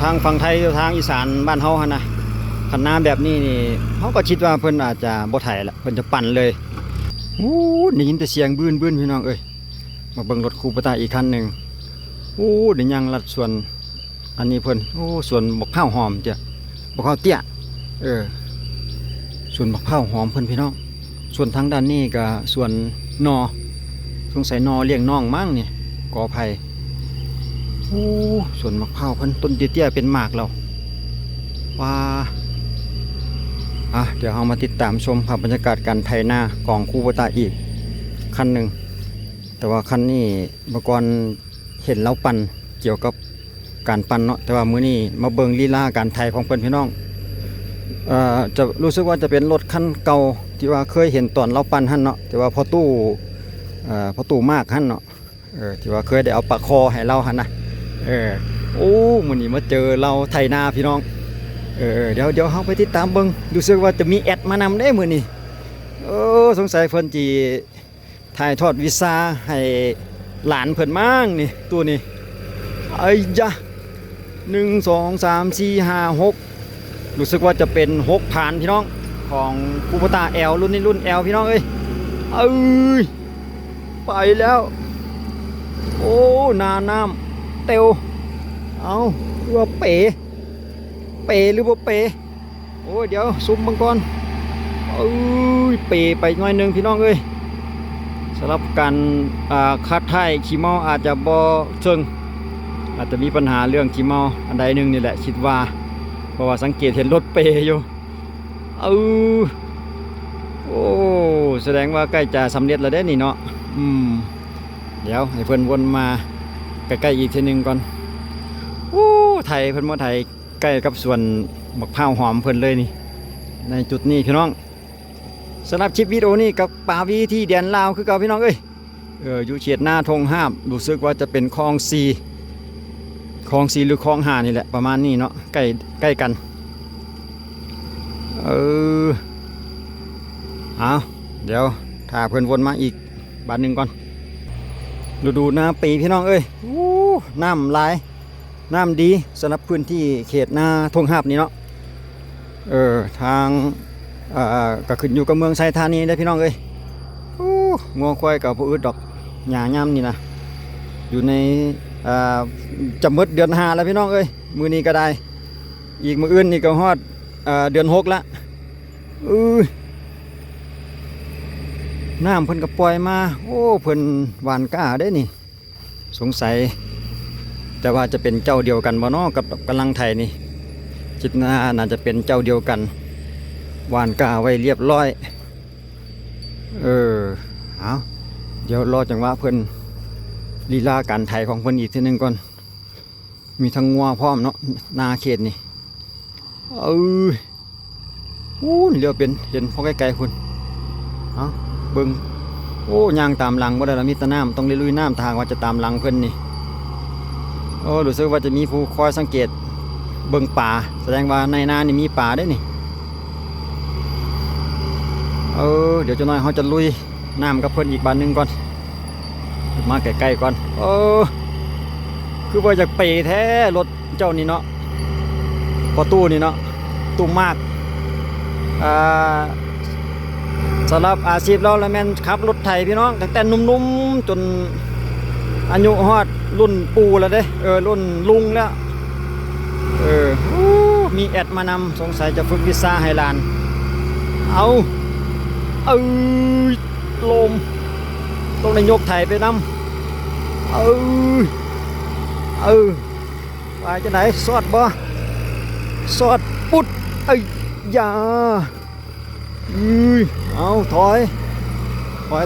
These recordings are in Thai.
ทางฝั่งไทยทางอีสานบ้านเฮาหั่นนะคันน้ำแบบนี้นี่เฮาก็คิดว่าเพิ่นอาจจะบ่ไถละเพิ่นจะปั่นเลยอู้ได้ยินแต่เสียงบื้นพี่น้องเอ้ยมาเบิ่งรถคูปตาอีกคันหนึงอู้ได้ยังลัดส่วนอันนี้เพิ่นโอ้ส่วนบักพร้าวหอมจ้ะบักพร้าวเตี้ยส่วนบักพร้าวหอมเพิ่นพี่น้องส่วนทางด้านนี้ก็ส่วนนอสงสัยนอเลี้ยงน้องมั้งนี่กอไผ่โอ้ส่วนมะพร้าวเพิ่นต้นเตี้ยๆเป็นหมากเราว่าเดี๋ยวเรามาติดตามชมภาพบรรยากาศการไถนาของคูโบตาอีกคันหนึ่งแต่ว่าคันนี้เมื่อก่อนเห็นเราปั่นเกี่ยวกับการปั่นเนาะแต่ว่ามื้อนี้มาเบิ่งลีลาการไถของเพิ่นพี่น้องจะรู้สึกว่าจะเป็นรถคันเก่าที่ว่าเคยเห็นตอนเราปั่นหั่นเนาะแต่ว่าพอตู้มากหั่นเนาะที่ว่าเคยได้เอาปลาคอให้เราหั่นนะโอ้มื้อนี้มาเจอเราไถนาพี่น้องเดี๋ยวเฮาไปติดตามเบิ่งรู้สึกว่าจะมีแอดมานำได้มื้อนี้สงสัยเพิ่นสิถ่ายทอดวิชาให้หลานเพิ่นมั่งนี่ตัวนี้ไอ้ยะ1 2 3 4 5 6รู้สึกว่าจะเป็น6ผ่านพี่น้องของคูปตา L รุ่นนี้รุ่น L พี่น้องเอ้ยไปแล้วโอ้นาน้ำเตียวเอาหรือว่าเป๋หรือว่าเป๋โอ้เดี๋ยวซุ่มบังก่อนเป๋ไปหน่อยหนึ่งพี่น้องเอ้ยสำหรับการคัดท้ายขี้เมาอาจจะบ่เชิงอาจจะมีปัญหาเรื่องขี้เมาอันใดหนึ่งนี่แหละคิดว่าเพราะว่าสังเกตเห็นรถเป๋อยู่โอ้แสดงว่าใกล้จะสำเร็จแล้วเด้นี่เนาะเดี๋ยวให้เพิ่นวนมาใกล้ๆอีกทีนึงก่อนไทยเพิ่นมาไทยใกล้กับส่วนมะพร้าวหอมเพิ่นเลยนี่ในจุดนี้พี่น้องสำหรับคลิปวิดีโอนี้กับป่าวีที่แดนลาวคือเก่าพี่น้องอยู่เขตหน้าธงห้ามรู้สึกว่าจะเป็นคลองซีหรือคลอง5นี่แหละประมาณนี้เนาะใกล้กันเอาเดี๋ยวถ้าเพิ่นวนมาอีกบาทหนึ่งก่อนดูหน้าปีพี่น้องน้ำลายน้ำดีสำหรับพื้นที่เขตหน้าทงหาบนี่เนาะทางก็ขึ้นอยู่กับเมืองไซธานีได้พี่น้องงัวควายกับผู้อื่นดอกหญ้าย่ำนี่นะอยู่ในจะมืดเดือน5แล้วพี่น้องมือนี้ก็ได้อีกมืออื่นนี่ก็ฮอดเดือน6ละน้ำเพิ่นก็ปล่อยมาเพิ่นหวานก้าได้นี่สงสัยแต่ว่าจะเป็นเจ้าเดียวกันบ่เนาะกับกำลังไทยนี่คิดน่าจะเป็นเจ้าเดียวกันหวานก้าไว้เรียบร้อยเอาเดี๋ยวรอจังหวะเพิ่นลีลาการไถของเพิ่นอีกทีนึงก่อนมีทั้งงัวพร้อมเนาะนาเขตนี่เรียวเป็นเห็นพอไกลๆคุณเบิ่งย่างตามหลังบ่ได้ละมีแต่น้ำต้องลุยน้ำทางว่าจะตามหลังเพิ่นนี่รู้สึกว่าจะมีผู้คอยสังเกตเบิ่งป่าแสดงว่าในนานี่มีป่าได้นี่เดี๋ยวจะน้อยเขาจะลุยน้ำกับเพิ่นอีกบานหนึ่งก่อนมาใกล้ๆก่อนคือว่าอยากไปแท้รถเจ้านี่เนาะพอตู้นี่เนาะตู้มากสำหรับอาชีพเราแล้วแม่นขับรถไถพี่น้องตั้งแต่นุ่มๆจนอายุฮอดรุ่นปู่แล้วเด้รุ่นลุงแล้วมีแอดมานำสงสัยจะฝึกวิชาให้หลานลมต้องได้ยกไถไปนำไปจะไหนสอดบ่สอดปุ๊ดอย่าถอย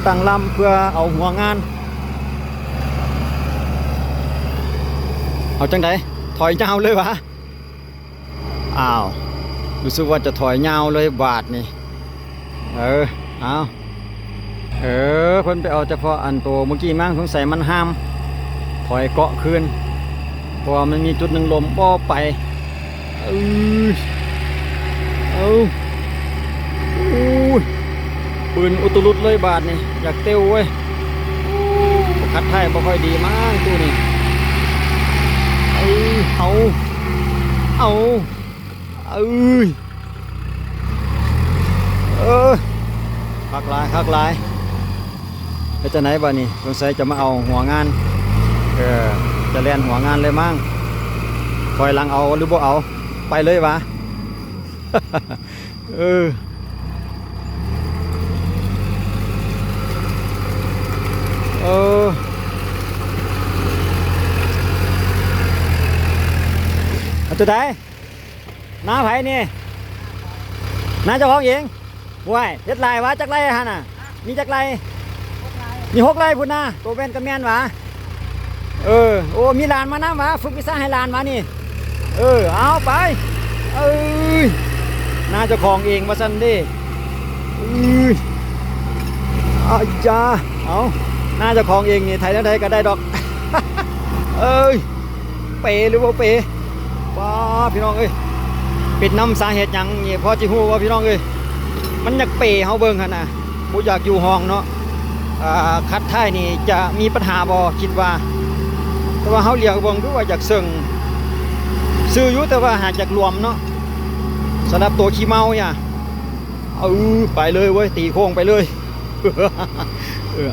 ตั้งลำเพื่อเอาหัวงานเอาจังไดถอยยาวเลยวะรู้สึกว่าจะถอยยาวเลยบาทนี่เพิ่นไปเอาเฉพาะอันโตเมื่อกี้มั้งสงสัยมันห้ามถอยเกาะคืนเพราะว่ามันมีจุดหนึ่งลมป้อไปปืนอุตลุดเลยบาทนี่อยากเต้วเว้ยคัดไทยบ่ค่อยดีมากตัวนี้เอา เอาเอ้ยคักหลายคักหลายไปจะไหนบ้านี่สงสัยจะมาเอาหัวงานจะเล่นหัวงานเลยมั้งคอยหลังเอาหรือบ่เอาไปเลยวะ เออเออเอาตัวใดน้าไผนี่น้าเจ้าของเองว้ายเฮ็ดไรวะจักไรฮะน่ะมีจักไรมี6 ไรพุ่นนะตัวเป็นกระเมียนวะโอ้มีหลานมาน้ำวะฝึกวิชาให้หลานมานี่เอาไปน้าเจ้าของเองมาสั่นดิอาจ้าเอาน้าเจ้าของเองนี่ไทยแล้วไทยก็ได้ดอก เปหรือว่าเปว้าพี่น้องปิดน้ำสาเหตุยังนี่พอจิฮู้ว่าพี่น้องมันอยากเปเฮาเบิ่งหั่นน่ะบ่อยากอยู่ห้องเนาะคัดท้ายนี่จะมีปัญหาบ่คิดว่าแต่ว่าเฮาเรียกเบิ่งดูว่าอยากซึ่งซื้ออยู่แต่ว่าหากอยากรวมเนาะสำหรับตัวขี้เมาเนี่ยไปเลยเว้ยตีโค้งไปเลย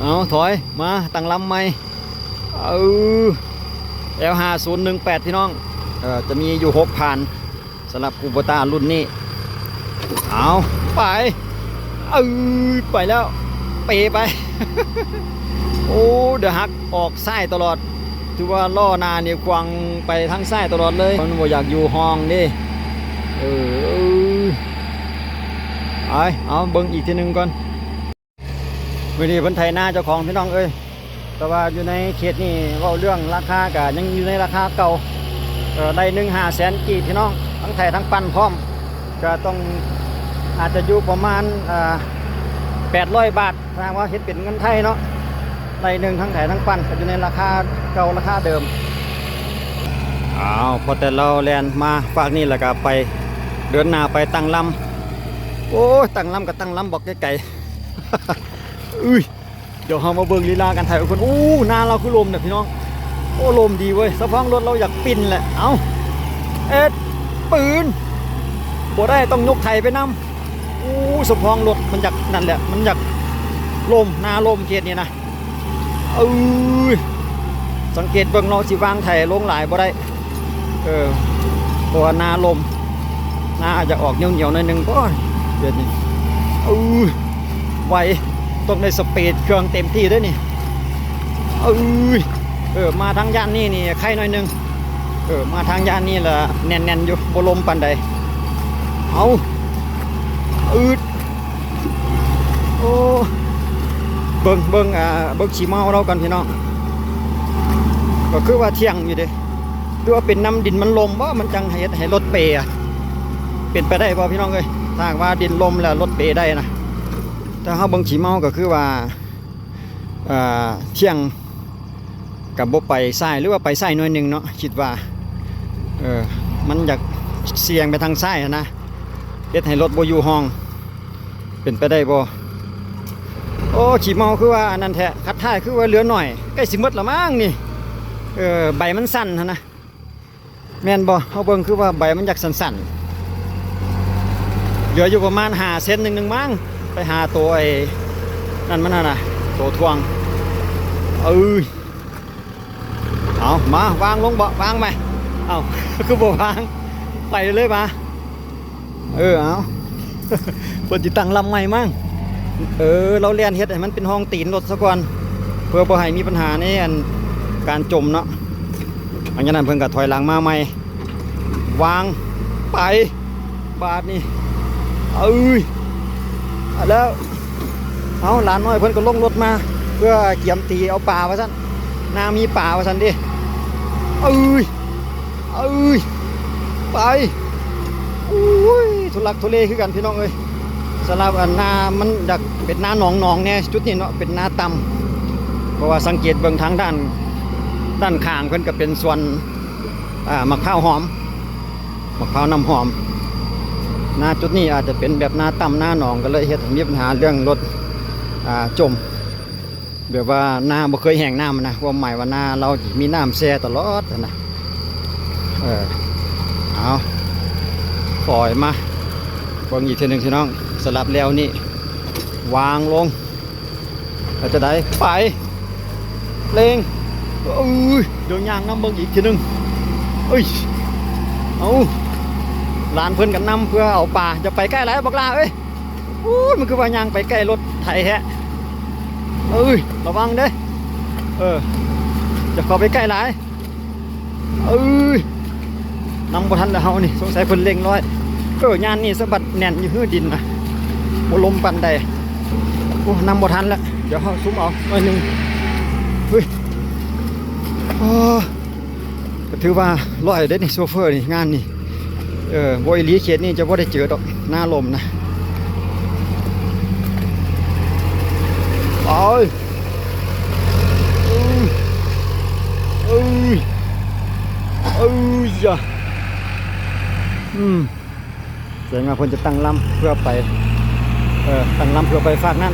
เอาถอยมาตั้งลำใหม่L5018พี่น้องจะมีอยู่6ผ่านสำหรับคูโบต้ารุ่นนี้เอาไปไปแล้วเปไป โอ้เดี๋ยวฮักออกซ้ายตลอดถือว่าล่อนาเนี่ยควงไปทางซ้ายตลอดเลยมันบ่อยากอยู่ห้องดิเอาเบิ่งอีกทีหนึ่งก่อนวันนี้เพิ่นไทยหน้าเจ้าของพี่น้องแต่ว่าอยู่ในเขตนี่เว้าเรื่องราคากะยังอยู่ในราคาเก่าได้1-500,000กีบพี่น้องทั้งไทยทั้งปั่นพร้อมก็ต้องอาจจะอยู่ประมาณ800 บาทแสดงว่าเฮ็ดเป็นเงินไทยเนาะได้หนึ่งทั้งไทยทั้งปั่นก็อยู่ในราคาเก่าราคาเดิมพอแต่เราแลนมาฝากนี่แล้วก็ไปเดินหน้าไปตั้งลำโอ้ตั้งลำกับตั้งลำบอกไกลๆเดี๋ยวเรามาเบิ่งลีลากันถ่ายคนหน้าเราคือลมเนี่ยพี่น้องโอ้ลมดีเว้ยสะพองรถเราอยากปิ่นแหละปืนบ่ได้ต้องยกไถไปนำสะพองรถมันอยากนั่นแหละมันอยากลมหน้าลมเขตนี้นะสังเกตเบิ่งเราสิวางไถลงหลายบ่ได้ตัวหน้าลมหน้าจะออกเหนียวๆหน่อยนึงก็เดี๋ยวนี้ไวต้องในสปีดเครื่องเต็มที่ด้วยนี่มาทางย่านนี่ใครหน่อยนึงมาทางย่านนี่แหละแน่นๆอยู่บลมปันใดโอ้เบิ่งขี้เมาเรากันพี่น้องก็คือว่าเที่ยงอยู่เด้ดูว่าเป็นน้ำดินมันลมว่ามันจังให้รถเปย์เป็นไปได้ป่ะพี่น้องถ้าว่าดินลมแล้วรถเปย์ได้นะถ้าเขาเบิ่งขี้เมาก็คือว่าเที่ยงกับบ่ไปซ้ายหรือว่าไปซ้ายหน่อยนึงเนาะคิดว่ามันอยากเสี่ยงไปทางซ้ายนะเฮ็ดให้รถบ่อยู่ห้องเป็นไปได้บ่ขี้เมาคือว่าอันนั้นแท้คัดท้ายคือว่าเหลือหน่อยใกล้สิหมดละมั้งนี่ใบมันสั้นนะแม่นบ่เฮาเบิ่งคือว่าใบมันอยากสั้นๆเหลืออยู่ประมาณ5 เซนนึงมั้งไปหาตัวนั่นมันน่ะตัวทวงเอามาวางลงบ่วางไหมเอาคือบ่วางไปเลยมาเอาเปิดจิตั้งลำใหม่มั่งเราเรียนเฮ็ดให้มันเป็นห้องตีนรถซะก่อนเพื่อบ่ให้มีปัญหาในการจมเนาะอันนั้นเพิ่นก็ถอยหลังมาใหม่วางไปบาทนี่แล้วเอาหลานน้อยเพิ่นก็ลงรถมาเพื่อเกี่ยมตีเอาป่าว่าซั่นนามีป่าว่าซั่นดิไปทุลักทุเลคือกันพี่น้องสำหรับนามันอยากเป็นนาหนองเนี่ยจุดนี้เนาะเป็นนาต่ำเพราะว่าสังเกตเบื้องทางด้านข้างเพิ่นก็เป็นส่วนมะพร้าวหอมมะพร้าวน้ำหอมนาจุดนี้อาจจะเป็นแบบนาต่ำนาหนองก็เลยเฮ็ดให้มีปัญหาเรื่องรถจมแบบว่านาบ่เคยแห้งน้ำนะว่าหมายว่านาเรามีน้ำแช่ตลอดนะเอา ล่อยมาเบิ่งอีกทีหนึ่งพี่น้องสลับแล้วนี่วางลงเราจะได้ไปเล็งเดี๋ยวยางน้ำเบิ่งอีกทีหนึ่งเอาหลานเพิ่นกันนำเพื่อเอาป่าจะไปใกล้ไรบอกลามันคือว่ายางไปใกล้รถไถแฮะระวังเด้จะเข้าไปใกล้ไรนำบ่ทันแล้วเฮานี่สงสัยเพิ่นเล็งร้อยงานนี่สะบัดแน่นอยู่หื้อดินนะบ่ลมปันใดนำบ่ทันแล้วเดี๋ยวเฮาซุ่มเอาหน่อยนึงก็ถือว่าร้อยได้นี่โซเฟอร์นี่งานนี่บอยลีเขตนี่จะบ่ได้เจอดอกหน้าลมนะจ้ะแสดงว่าเพิ่นจะตั้งลำเพื่อไปตั้งลำเพื่อไปฝากนั่น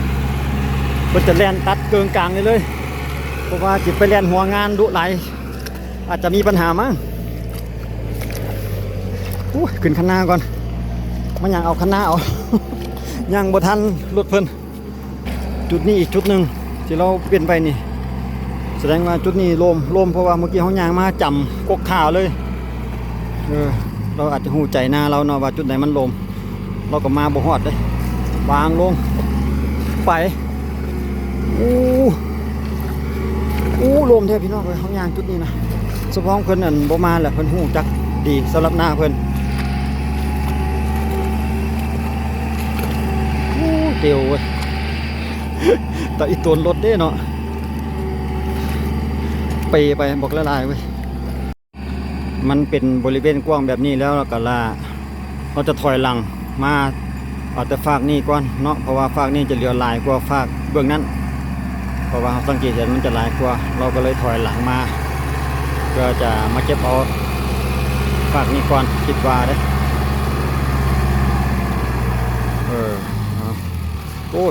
เพิ่นจะแล่นตัดเกิงกลางเลยเพราะว่าจิไปแล่นหัวงานดุหลายอาจจะมีปัญหามั้งขึ้นคันหน้าก่อนมันยังเอาคันหน้าเอา ยังบ่ทันรถเพิ่นจุดนี้อีกจุดหนึ่งที่เราเปลี่ยนไปนี่แสดงว่าจุดนี้ลมเพราะว่าเมื่อกี้เขายางมาจำกกข่าวเลยเราอาจจะหูใจหน้าเราเนาะว่าจุดไหนมันลมเราก็มาบ่ฮอดเลยวางลงไปลมแท้พี่น้องเลยเขายางจุดนี้นะเฉพาะเพิ่นนั่นบ่มาแหละเพิ่นหูจักดีสำหรับหน้าเพิ่นเตียวเว้ยแต่อีตัวรถเด้เนาะไปบอกละลายเว้ยมันเป็นบริเวณกว้างแบบนี้แล้วก็เราจะถอยหลังมาเอาแต่ฝากนี่ก่อนเนาะเพราะว่าฝากนี่จะเหลือหลายกว่าฝากเบื้องนั้นเพราะว่าสังเกตเห็นมันจะหลายกว่าเราก็เลยถอยหลังมาเพื่อจะมาเก็บเอาฝากนี่ก่อนคิดว่าเด้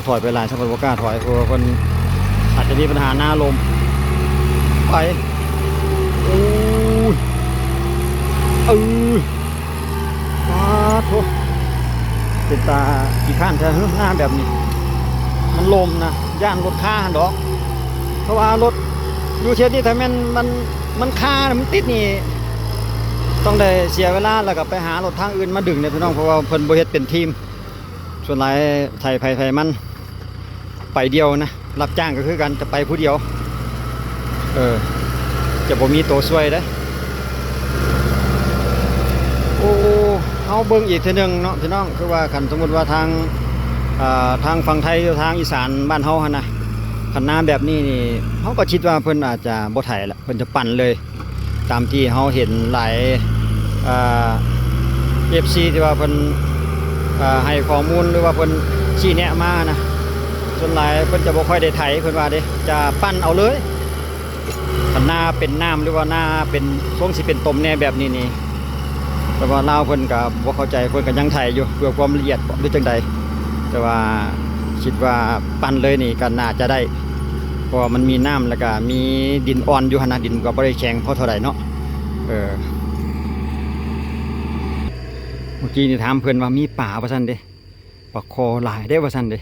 ถอยไปหลายสักคนบ่กล้าถอยเพราะว่าคนอาจจะมีปัญหาหน้าลมไปโธ่เป็นตากี่ข้านใช่หน้าแบบนี้มันลมนะย่านรถค่าดอกเพราะว่ารถยูเชสนี่ถ้ามันค่ามันติดนี่ต้องได้เสียเวลาแล้วก็ไปหารถทางอื่นมาดึงเนี่ยพี่น้องเพราะว่าเพิ่นบ่เฮ็ดเป็นทีมส่วนหลายไทยมันไปเดียวนะรับจ้างก็คือกันจะไปผู้เดียวจะบ่มีตัวช่วยได้เอาเบิ่งอีกทีนึงเนาะพี่น้องคือว่าคันสมมุติว่าทางฝั่งไทยทางอีสานบ้านเฮาหั่นนะคันน้ำแบบนี้นี่เฮาก็คิดว่าเพิ่นอาจจะบ่ไถละเพิ่นจะปั่นเลยตามที่เฮาเห็นหลายFC ที่ว่าเพิ่นให้ข้อมูลหรือว่าเพิ่นชี้แนะมานะส่วนหลายเพิ่นจะบ่ค่อยได้ไถเพิ่นว่าเด้จะปั่นเอาเลยคันหน้าเป็นน้ำหรือว่าหน้าเป็นทรงสิเป็นตมแน่แบบนี้นี่แต่ว่าลาวเพิ่นก็บ่เข้าใจเพิ่นก็ยังไถอยู่เพื่อความละเอียดหรือจังใดแต่ว่าคิดว่าปั่นเลยนี่ก็น่าจะได้เพราะมันมีน้ำแล้วก็มีดินอ่อนอยู่หั่นนะดินก็บ่ได้แข็งพอเท่าใดเนาะเมื่อกี้นี่ถามเพิ่นว่ามีป่าว่าซั่นเด้ปลาคอหลายได้ว่าซั่นเด้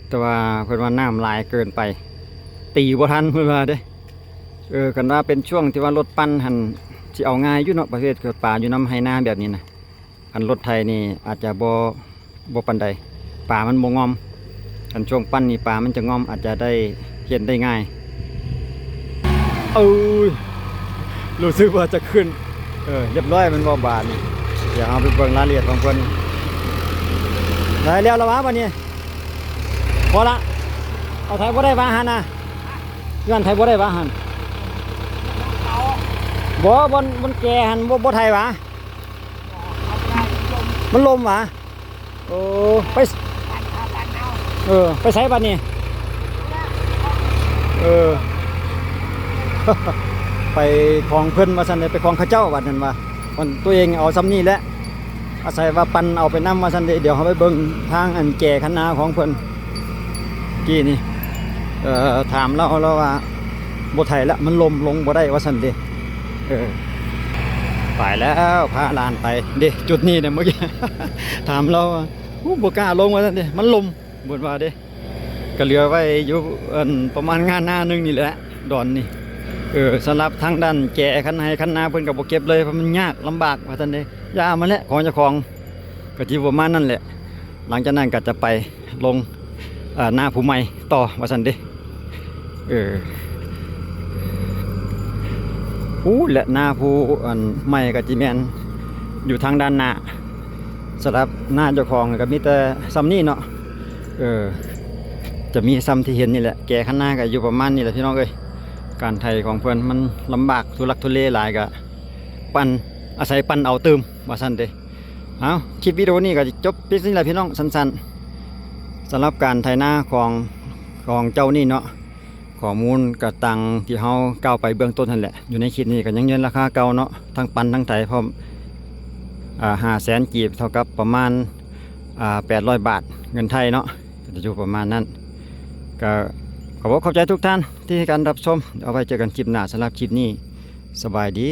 แต่ว่าเพิ่นว่าน้ำหลายเกินไปตีบ่ทันเพิ่นว่าเด้กันว่าเป็นช่วงที่ว่ารถปั่นหั่นสิเอาง่ายอยู่เนาะประเภทเกิดป่าอยู่น้ำไหนาแบบนี้นะคันรถไทยนี่อาจจะบ่ปานใดป่ามันบ่งอมคันช่วงปั่นนี่ป่ามันจะงอมอาจจะได้เห็นได้ง่ายรู้สึกว่าจะขึ้นเรียบร้อยมันบ่บาดนี่เดี๋ยวเอาไปเบิ่งรายละเอียดของเพิ่นได้แล้วละวะบัดนี้พอละเอาไทยบ่ได้ว่าหั่นน่ะย้อนไทยบ่ได้ว่าหั่นบ่บนแก่หันบ่ไทยวะมันลมวะไปไปใช้บัดนี้ไปคลองเพิ่นมาสั่นเลยไปคลองข้าเจ้าบัดนั้นว่าคนตัวเองเอาซ้ำนี่แหละอาศัยว่าปันเอาไปนำมาสั่นเดี๋ยวเขาไปเบิ่งทางอันแก่คันนาของเพิ่นกี้นี่ถามเราว่าบ่ไทยละมันลมลงบ่ได้ว่าสั่นเด้ ไปแล้วพาหลานไปเด้จุดนี้เนี่ยเมื่อกี้ ถามเราว่าบ่กล้าลงมาท่านเด้มันลมบนว่าเด้ก็เหลือไว้อยู่ประมาณงานหน้านึงนี่แหละดอนนี่สำหรับทางด้านแก่คันให้คันนาเพิ่นก็บ่เก็บเลยเพราะมันยากลำบากว่าท่านเด้ยามาแล้วของเจ้าของก็สิประมาณนั้นแหละหลังจากนั้นก็จะไปลงหน้าผู้ใหม่ต่อว่าซั่นเด้และหน้าผู้ใหม่ก็จิแมนอยู่ทางด้านหน้าสำหรับหน้าเจ้าของก็มีแต่ซ้ำนี่เนาะจะมีซ้ำที่เห็นนี่แหละแก่ข้างหน้าก็อยู่ประมาณนี้แหละพี่น้องเอ้ยการไถของเพื่อนมันลำบากทุลักทุเลหลายก็ปั่นอาศัยปั่นเอาเติมว่าสั้นเด้เอาคลิปวิดีโอนี้ก็จบเพียงนี้แหละพี่น้องสั้นๆสำหรับการไถนาของเจ้านี่เนาะข้อมูลกับตังที่เฮาก้าวไปเบื้องต้นนั่นแหละอยู่ในคลิปนี้ก็ยังยืนราคาเก่าเนาะทั้งปั่นทั้งไถพร้อม500,000 กีบเท่ากับประมาณ800 บาทเงินไทยเนาะจะอยู่ประมาณนั้นก็ขอบคุณขอบใจทุกท่านที่ให้การรับชมเอาไว้เจอกันคลิปหน้าสำหรับคลิปนี้สบายดี